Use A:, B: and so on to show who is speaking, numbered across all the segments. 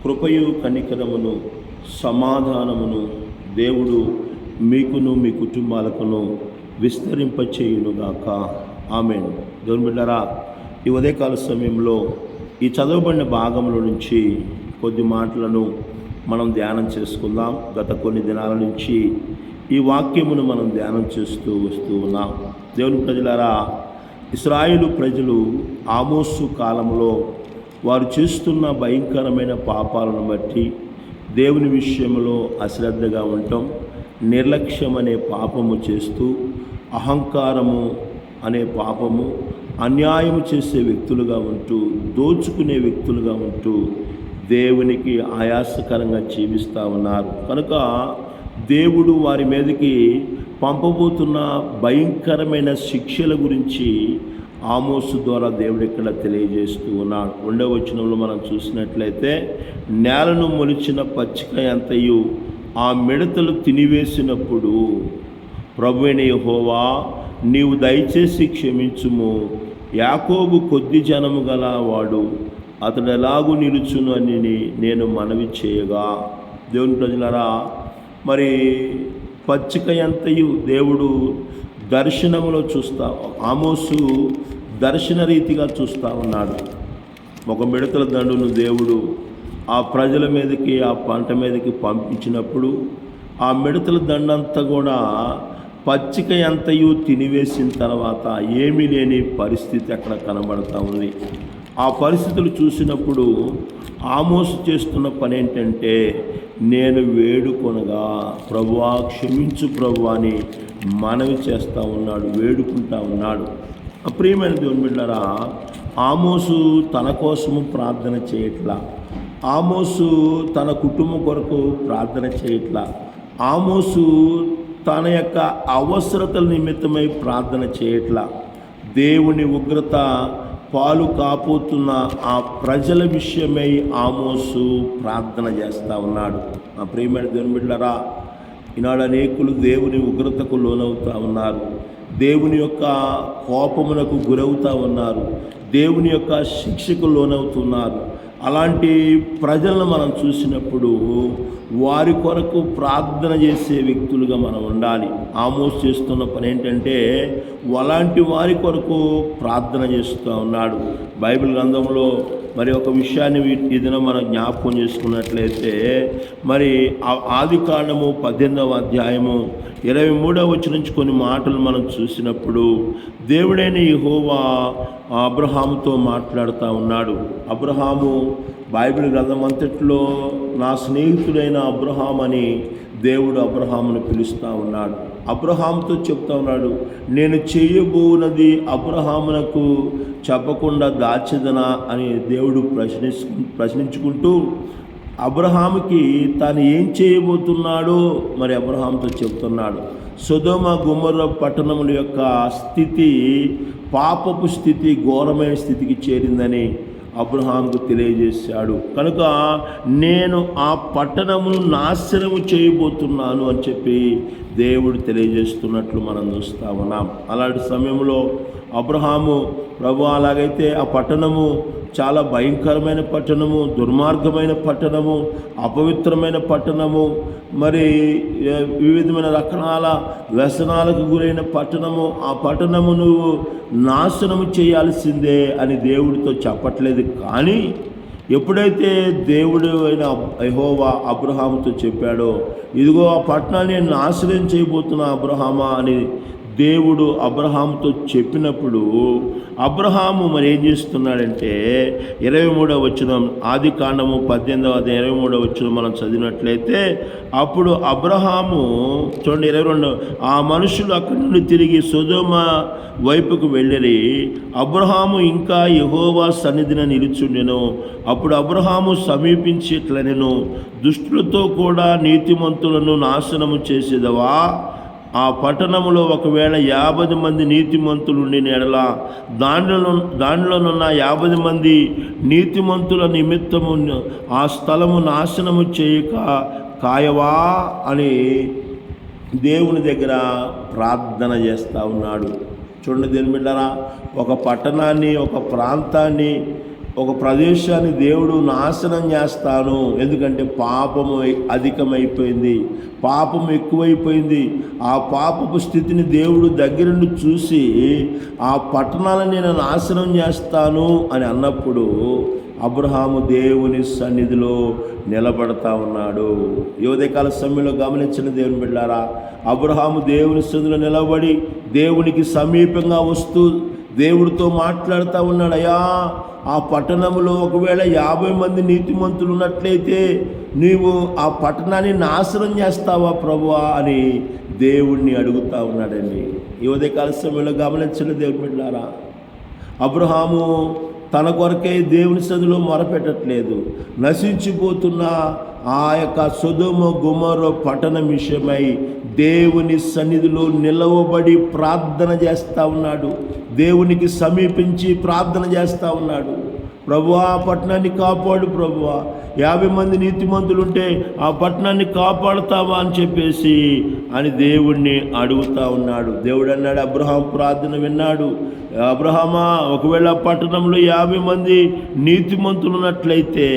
A: కృపయు కనికరమును సమాధానమును దేవుడు మీకును మీ కుటుంబాలకును విస్తరింపచేయునుగాక. ఆమేన్. దేవుని బిడ్డలారా, ఈ ఉదయకాల సమయంలో ఈ చదవబడిన భాగంలో నుంచి కొద్ది మాటలను మనం ధ్యానం చేసుకుందాం. గత కొన్ని దినాల నుంచి ఈ వాక్యమును మనం ధ్యానం చేస్తూ వస్తూ ఉన్నాం. దేవుని ప్రజలారా, ఇశ్రాయేలు ప్రజలు ఆమోసు కాలంలో వారు చేస్తున్న భయంకరమైన పాపాలను బట్టి దేవుని విషయంలో అశ్రద్ధగా ఉండటం, నిర్లక్ష్యం అనే పాపము చేస్తూ, అహంకారము అనే పాపము, అన్యాయము చేసే వ్యక్తులుగా ఉంటూ, దోచుకునే వ్యక్తులుగా ఉంటూ దేవునికి ఆయాసకరంగా జీవిస్తూ ఉన్నారు. కనుక దేవుడు వారి మీదకి పంపబోతున్న భయంకరమైన శిక్షల గురించి ఆమోసు ద్వారా దేవుడు ఇక్కడ తెలియజేస్తూ ఉన్నాడు. 2వ వచనంలో మనం చూసినట్లయితే, నేలను మొలిచిన పచ్చిక అంతయు ఆ మిడతలు తినివేసినప్పుడు ప్రభువైన యెహోవా నీవు దయచేసి క్షమించుము, యాకోబు కొద్ది జనము గల వాడు, అతడు ఎలాగూ నిలుచును అని నేను మనవి చేయగా. దేవుని ప్రజలారా, మరి పచ్చిక అంతయు దేవుడు దర్శనములో చూస్తా, ఆమోసు దర్శన రీతిగా చూస్తూ ఉన్నాడు. ఒక మిడతల దండును దేవుడు ఆ ప్రజల మీదకి, ఆ పంట మీదకి పంపించినప్పుడు ఆ మిడతల దండంతా కూడా పచ్చిక అంతయు తినివేసిన తర్వాత ఏమీ లేని పరిస్థితి అక్కడ కనబడతా ఉంది. ఆ పరిస్థితులు చూసినప్పుడు ఆమోసు చేస్తున్న పని ఏంటంటే, నేను వేడుకొనగా ప్రభువా క్షమించు ప్రభువా అని మనవి చేస్తూ ఉన్నాడు, వేడుకుంటా ఉన్నాడు. ప్రియమైన దేవుని బిడ్డలారా, ఆమోసు తన కోసము ప్రార్థన చేయట్లా, ఆమోసు తన కుటుంబం కొరకు ప్రార్థన చేయట్లా, ఆమోసు తన యొక్క అవసరతల నిమిత్తమై ప్రార్థన చేయట్లా. దేవుని ఉగ్రత పాలు కాపోతున్న ఆ ప్రజల విషయమై ఆమోసు ప్రార్థన చేస్తూ ఉన్నాడు. ఆ ప్రియమైన దేవుని బిడ్డలారా, ఈనాడు అనేకులు దేవుని ఉగ్రతకు లోనవుతూ ఉన్నారు, దేవుని యొక్క కోపమునకు గురవుతూ ఉన్నారు, దేవుని యొక్క శిక్షకు లోనవుతున్నారు. అలాంటి ప్రజలను మనం చూసినప్పుడు వారి కొరకు ప్రార్థన చేసే వ్యక్తులుగా మనం ఉండాలి. ఆమోసు చేస్తున్న పని ఏంటంటే, అలాంటి వారి కొరకు ప్రార్థన చేస్తూ ఉన్నాడు. బైబిల్ గ్రంథంలో మరి ఒక విషయాన్ని ఈ దినం మనం జ్ఞాపకం చేసుకున్నట్లయితే, మరి ఆదికాండము 18వ అధ్యాయము 23వ వచనం నుంచి కొన్ని మాటలు మనం చూసినప్పుడు దేవుడైన యెహోవా అబ్రహాముతో మాట్లాడుతూ ఉన్నాడు. అబ్రహాము బైబిల్ గ్రంథం అంతట్లో నా స్నేహితుడైన అబ్రహాం అని దేవుడు అబ్రహామును పిలుస్తూ ఉన్నాడు. అబ్రహాముతో చెప్తా ఉన్నాడు, నేను చేయబోనది అబ్రహామునకు చెప్పకుండా దాచెదనా అని దేవుడు ప్రశ్నించుకుంటూ అబ్రహాముకి తాను ఏం చేయబోతున్నాడో మరి అబ్రహాముతో చెప్తున్నాడు. సొదొమ గొమొర్రా పట్టణముల యొక్క స్థితి పాపపు స్థితి, ఘోరమైన స్థితికి చేరిందని అబ్రహాముకు తెలియజేశాడు. కనుక నేను ఆ పట్టణమును నాశనము చేయబోతున్నాను అని చెప్పి దేవుడు తెలియజేస్తున్నట్లు మనం చూస్తూ ఉన్నాం. అలాంటి సమయంలో అబ్రహాము, ప్రభు అలాగైతే ఆ పట్టణము చాలా భయంకరమైన పట్టణము, దుర్మార్గమైన పట్టణము, అపవిత్రమైన పట్టణము, మరి వివిధమైన రకాల వ్యసనాలకు గురైన పట్టణము, ఆ పట్టణము నువ్వు నాశనము చేయాల్సిందే అని దేవుడితో చెప్పట్లేదు. కానీ ఎప్పుడైతే దేవుడు అయిన యెహోవా అబ్రహాముతో చెప్పాడో, ఇదిగో ఆ పట్టణాన్ని నేను నాశనం చేయబోతున్నా అబ్రహామా అని దేవుడు అబ్రహాముతో చెప్పినప్పుడు అబ్రహాము మరి ఏం చేస్తున్నాడంటే 23వ వచనం, ఆదికాండము 18వ అధ్యాయం 23వ వచనం మనం చదివినట్లయితే, అప్పుడు అబ్రహాము చూడండి 22, ఆ మనుషులు అక్కడి నుండి తిరిగి సొదొమ వైపుకు వెళ్ళి అబ్రహాము ఇంకా యెహోవా సన్నిధిన నిలుచుండెను. అప్పుడు అబ్రహాము సమీపించి ఇట్లనెను, దుష్టులతో కూడా నీతిమంతులను నాశనము చేసేదవా? ఆ పట్టణములో ఒకవేళ 50 మంది నీతిమంతులుండి ఎడల దానిలోనున్న 50 మంది నీతిమంతుల నిమిత్తము ఆ స్థలము నాశనము చేయక కాయవా అని దేవుని దగ్గర ప్రార్థన చేస్తూ ఉన్నాడు. చూడండి దేవుని బిడ్డలారా, ఒక పట్టణాన్ని, ఒక ప్రాంతాన్ని ఒక ప్రదేశాన్ని దేవుడు నాశనం చేస్తాను, ఎందుకంటే పాపము అధికమైపోయింది, పాపం ఎక్కువైపోయింది. ఆ పాపపు స్థితిని దేవుడు దగ్గరుండి చూసి ఆ పట్టణాలను నేను నాశనం చేస్తాను అని అన్నప్పుడు అబ్రహాము దేవుని సన్నిధిలో నిలబడతా ఉన్నాడు. ఉదయకాల సమయంలో గమనించిన దేవుని బిడ్డారా, అబ్రహాము దేవుని సన్నిధిలో నిలబడి దేవునికి సమీపంగా వస్తూ దేవుడితో మాట్లాడుతూ ఉన్నాడు. అయ్యా, ఆ పట్టణంలో ఒకవేళ 50 మంది నీతిమంతులు ఉన్నట్లయితే నీవు ఆ పట్టణాన్ని నాశనం చేస్తావా ప్రభువా అని దేవుణ్ణి అడుగుతూ ఉన్నాడండి. ఈ ఉదయకాల సమయంలో గమనించిన దేవుని బిడ్డారా, అబ్రహాము తన కొరకే దేవుని సన్నిధిలో మొరపెట్టట్లేదు. నశించిపోతున్న ఆ యొక్క సొదొమ గొమొర్రా పట్టణం విషయమై దేవుని సన్నిధిలో నిలవబడి ప్రార్థన చేస్తూ ఉన్నాడు. దేవునికి సమీపించి ప్రార్థన చేస్తూ ఉన్నాడు. ప్రభువా, ఆ పట్టణాన్ని కాపాడు ప్రభువా, 50 మంది నీతిమంతులు ఉంటే ఆ పట్టణాన్ని కాపాడుతావా అని చెప్పేసి అని దేవుణ్ణి అడుగుతూ ఉన్నాడు. దేవుడు అన్నాడు, అబ్రహాం ప్రార్థన విన్నాడు. అబ్రహామా, ఒకవేళ పట్టణంలో 50 మంది నీతిమంతులు ఉన్నట్లయితే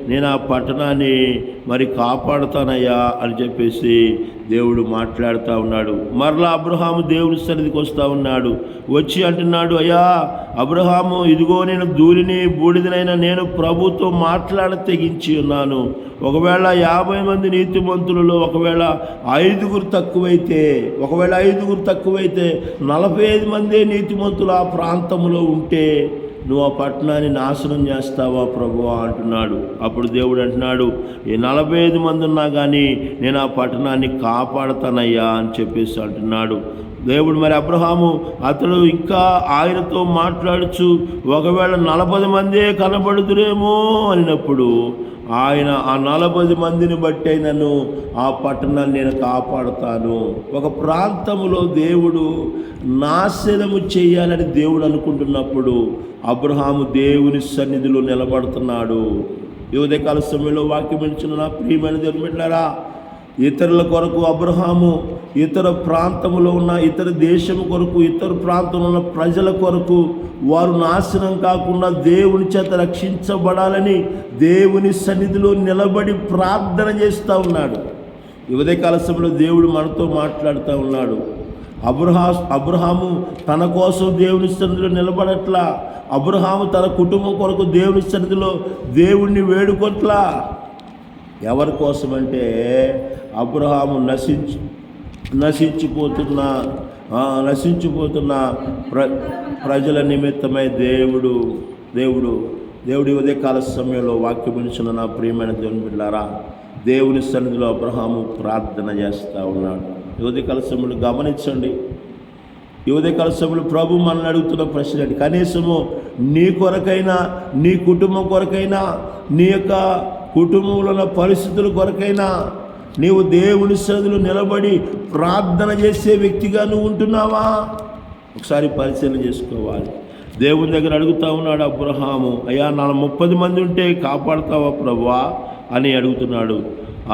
A: నేను ఆ పట్టణాన్ని మరి కాపాడుతానయ్యా అని చెప్పేసి దేవుడు మాట్లాడుతూ ఉన్నాడు. మరలా అబ్రహాము దేవుని సన్నిధికి వస్తూ ఉన్నాడు. వచ్చి అంటున్నాడు, అయ్యా అబ్రహాము, ఇదిగో నేను ధూళిని బూడిదనైనా నేను ప్రభుతో మాట్లాడ తెగించి ఉన్నాను. ఒకవేళ 50 మంది నీతిమంతులలో ఒకవేళ 5 తక్కువైతే 45 మందే నీతిమంతులు ఆ ప్రాంతంలో ఉంటే నువ్వు ఆ పట్టణాన్ని నాశనం చేస్తావా ప్రభువా అంటున్నాడు. అప్పుడు దేవుడు అంటున్నాడు, ఈ 45 మంది ఉన్నా కానీ నేను ఆ పట్టణాన్ని కాపాడుతానయ్యా అని చెప్పేసి అంటున్నాడు దేవుడు. మరి అబ్రహాము అతడు ఇంకా ఆయనతో మాట్లాడుచు ఒకవేళ 40 మందే కనబడుదురేమో అన్నప్పుడు ఆయన ఆ 40 మందిని బట్టి నన్ను ఆ పట్టణాన్ని నేను కాపాడుతాను. ఒక ప్రాంతంలో దేవుడు నాశనము చేయాలని దేవుడు అనుకుంటున్నప్పుడు అబ్రహాము దేవుని సన్నిధిలో నిలబడుతున్నాడు. ఈ ఉదయకాల సమయంలో వాక్యం ఇచ్చిన నా ప్రియమైన దేవుని బిడ్డలారా, ఇతరుల కొరకు అబ్రహాము ఇతర ప్రాంతంలో ఉన్న ఇతర దేశం కొరకు, ఇతర ప్రాంతంలో ఉన్న ప్రజల కొరకు వారు నాశనం కాకుండా దేవుని చేత రక్షించబడాలని దేవుని సన్నిధిలో నిలబడి ప్రార్థన చేస్తూ ఉన్నాడు. ఈ ఉదయకాల సమయంలో దేవుడు మనతో మాట్లాడుతూ ఉన్నాడు. అబ్రహాము తన కోసం దేవుని సన్నిధిలో నిలబడట్లా. అబ్రహాము తన కుటుంబం కొరకు దేవుని సన్నిధిలో దేవుణ్ణి వేడుకొట్లా. ఎవరి కోసం అంటే అబ్రహాము నశించిపోతున్న ప్రజల నిమిత్తమై దేవుడు ఉదయకాల సమయంలో వాక్యం ఇచ్చిన నా ప్రియమైన దేవుని బిడ్డలారా, దేవుని సన్నిధిలో అబ్రహాము ప్రార్థన చేస్తూ ఉన్నాడు. ఉదయకాల సమయంలో గమనించండి. ఉదయకాల సమయంలో ప్రభు మనల్ని అడుగుతున్న ప్రశ్న ఏంటి? కనీసము నీ కొరకైనా, నీ కుటుంబం కొరకైనా, నీ యొక్క కుటుంబంలో ఉన్న పరిస్థితుల కొరకైనా నీవు దేవుని సన్నిధిలో నిలబడి ప్రార్థన చేసే వ్యక్తిగా నువ్వు ఉంటున్నావా? ఒకసారి పరిశీలన చేసుకోవాలి. దేవుని దగ్గర అడుగుతూ ఉన్నాడు అబ్రహాము, అయ్యా నా 30 మంది ఉంటే కాపాడుతావా ప్రభువా అని అడుగుతున్నాడు.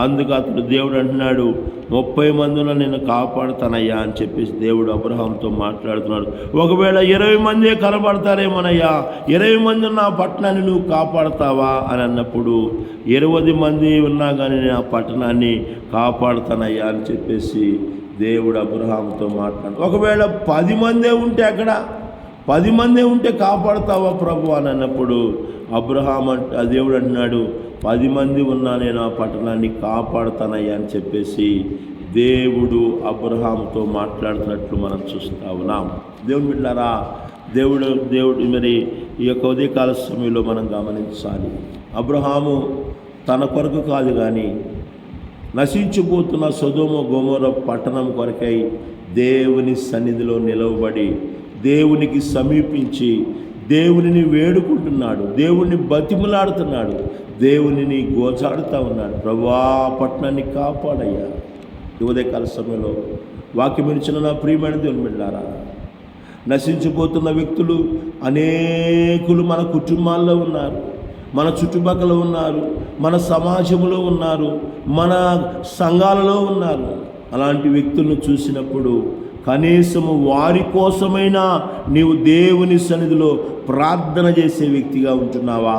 A: అందుకు అతడు దేవుడు అంటున్నాడు, 30 మందిని నేను కాపాడుతానయ్యా అని చెప్పేసి దేవుడు అబ్రహాంతో మాట్లాడుతున్నాడు. ఒకవేళ 20 మందే కనబడతారేమోనయ్యా, 20 మంది ఉన్న ఆ పట్టణాన్ని నువ్వు కాపాడుతావా అని అన్నప్పుడు 20 మంది ఉన్నా కానీ నేను ఆ పట్టణాన్ని కాపాడుతానయ్యా అని చెప్పేసి దేవుడు అబ్రహాంతో మాట్లాడు. ఒకవేళ 10 మందే ఉంటే అక్కడ 10 మందే ఉంటే కాపాడుతావా ప్రభు అని అన్నప్పుడు దేవుడు అంటున్నాడు, 10 మంది ఉన్నా నేను ఆ పట్టణాన్ని కాపాడుతానయ్యా అని చెప్పేసి దేవుడు అబ్రహాముతో మాట్లాడుతున్నట్లు మనం చూస్తూ ఉన్నాం. దేవుని బిడ్డలారా, దేవుడు మరి ఈ యొక్క ఉదయకాల సమయంలో మనం గమనించాలి. అబ్రహాము తన కొరకు కాదు కానీ నశించిపోతున్న సొదొమ గొమొర్రా పట్టణం కొరకై దేవుని సన్నిధిలో నిలవబడి దేవునికి సమీపించి దేవునిని వేడుకుంటున్నాడు, దేవుణ్ణి బతిమలాడుతున్నాడు, దేవునిని గోచాడుతూ ఉన్నాడు. ప్రభువా పట్టణాన్ని కాపాడయ్యా. ఉదయకాల సమయంలో వాక్యం ఇచ్చిన నా ప్రియమైన దేవుని బిడ్డలారా, నశించిపోతున్న వ్యక్తులు అనేకులు మన కుటుంబాల్లో ఉన్నారు, మన చుట్టుపక్కల ఉన్నారు, మన సమాజంలో ఉన్నారు, మన సంఘాలలో ఉన్నారు. అలాంటి వ్యక్తులను చూసినప్పుడు కనీసము వారి కోసమైనా నీవు దేవుని సన్నిధిలో ప్రార్థన చేసే వ్యక్తిగా ఉంటున్నావా?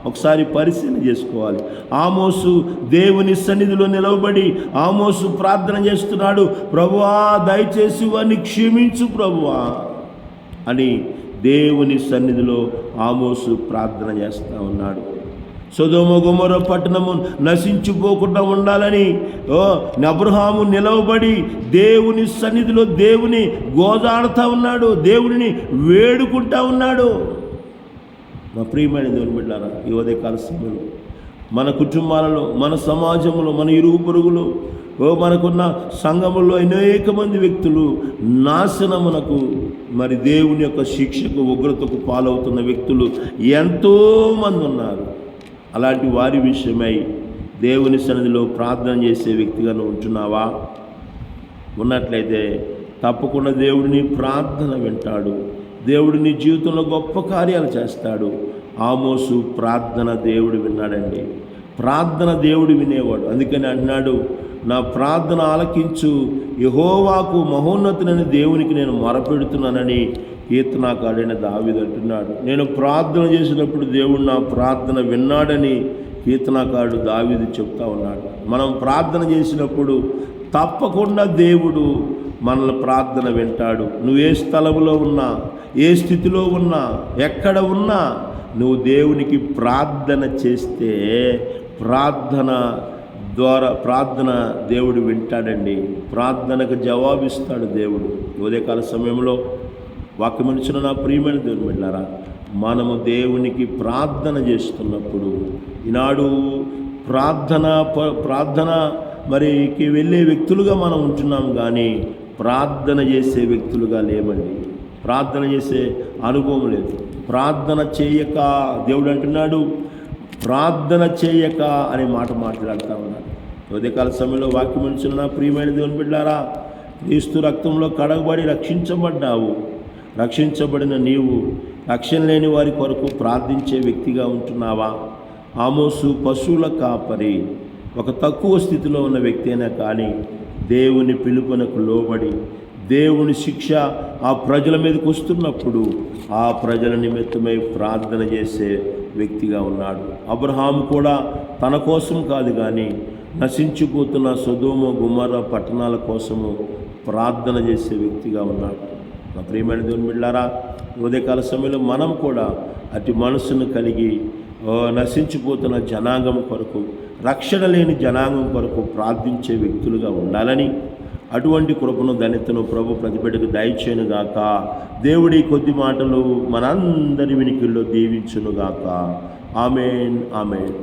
A: ఒకసారి పరిశీలన చేసుకోవాలి. ఆమోసు దేవుని సన్నిధిలో నిలవబడి ఆమోసు ప్రార్థన చేస్తున్నాడు, ప్రభువా దయచేసి వారిని క్షమించు ప్రభువా అని దేవుని సన్నిధిలో ఆమోసు ప్రార్థన చేస్తూ ఉన్నాడు. సొదొమ గొమొర్రా పట్టణము నశించిపోకుండా ఉండాలని అబ్రహాము నిలవబడి దేవుని సన్నిధిలో దేవుని గోజాడుతూ ఉన్నాడు, దేవుడిని వేడుకుంటా ఉన్నాడు. నా ప్రియమైన దేవుని బిడ్డలారా, ఈ ఉదయకాల సమయంలో మన కుటుంబాలలో, మన సమాజంలో, మన ఇరుగు పొరుగులు, మనకున్న సంఘములో అనేక మంది వ్యక్తులు నాశనమునకు, మరి దేవుని యొక్క శిక్షకు, ఉగ్రతకు పాలవుతున్న వ్యక్తులు ఎంతోమంది ఉన్నారు. అలాంటి వారి విషయమై దేవుని సన్నిధిలో ప్రార్థన చేసే వ్యక్తిగా నువ్వు ఉంటున్నావా? ఉన్నట్లయితే తప్పకుండా దేవుడిని ప్రార్థన వింటాడు. దేవుడు నీ జీవితంలో గొప్ప కార్యాలు చేస్తాడు. ఆమోసు ప్రార్థన దేవుడు విన్నాడండి. ప్రార్థన దేవుడు వినేవాడు. అందుకని అంటున్నాడు, నా ప్రార్థన ఆలకించు, యెహోవాకు మహోన్నతునైన దేవునికి నేను మొరపెడుతున్నానని కీర్తనాకారుడైన దావీదు అంటున్నాడు. నేను ప్రార్థన చేసినప్పుడు దేవుడు నా ప్రార్థన విన్నాడని కీర్తనాకారుడు దావీదు చెప్తా ఉన్నాడు. మనం ప్రార్థన చేసినప్పుడు తప్పకుండా దేవుడు మనల్ని ప్రార్థన వింటాడు. నువ్వు ఏ స్థలంలో ఉన్నా, ఏ స్థితిలో ఉన్నా, ఎక్కడ ఉన్నా నువ్వు దేవునికి ప్రార్థన చేస్తే ప్రార్థన దేవుడు వింటాడండి. ప్రార్థనకు జవాబిస్తాడు దేవుడు. ఉదయకాల సమయంలో వాక్యమనిచిన నా ప్రియమైన దేవుని బిడ్డలారా, మనము దేవునికి ప్రార్థన చేస్తున్నప్పుడు, ఈనాడు ప్రార్థన మరికి వెళ్ళే వ్యక్తులుగా మనం ఉంటున్నాం, కానీ ప్రార్థన చేసే వ్యక్తులుగా లేమండి. ప్రార్థన చేసే అనుభవం లేదు. ప్రార్థన చేయక, దేవుడు అంటున్నాడు ప్రార్థన చేయక అనే మాట మాట్లాడుతూ ఉన్నాడు. ఉదయకాల సమయంలో వాక్యమనిచిన నా ప్రియమైన దేవుని బిడ్డలారా, క్రీస్తు రక్తంలో కడగబడి రక్షించబడ్డావు. రక్షించబడిన నీవు రక్షణ లేని వారి కొరకు ప్రార్థించే వ్యక్తిగా ఉంటున్నావా? ఆమోసు పశువుల కాపరి, ఒక తక్కువ స్థితిలో ఉన్న వ్యక్తి అయినా కానీ దేవుని పిలుపునకు లోబడి దేవుని శిక్ష ఆ ప్రజల మీదకి వస్తున్నప్పుడు ఆ ప్రజల నిమిత్తమై ప్రార్థన చేసే వ్యక్తిగా ఉన్నాడు. అబ్రహాము కూడా తన కోసం కాదు కానీ నశించిపోతున్న సొదొమ గొమొర్రా పట్టణాల కోసము ప్రార్థన చేసే వ్యక్తిగా ఉన్నాడు. నా ప్రియమైన దేవుని బిడ్డలారా, ఉదయకాల సమయంలో మనం కూడా అటు మనసును కలిగి నశించిపోతున్న జనాంగం కొరకు, రక్షణ లేని జనాంగం కొరకు ప్రార్థించే వ్యక్తులుగా ఉండాలని, అటువంటి కృపను ధన్యతను ప్రభు ప్రతిబిడ్డకు దయచేయునుగాక. దేవుడి కొద్ది మాటలు మనందరి వినికిల్లో దీవించునుగాక. ఆమేన్, ఆమేన్.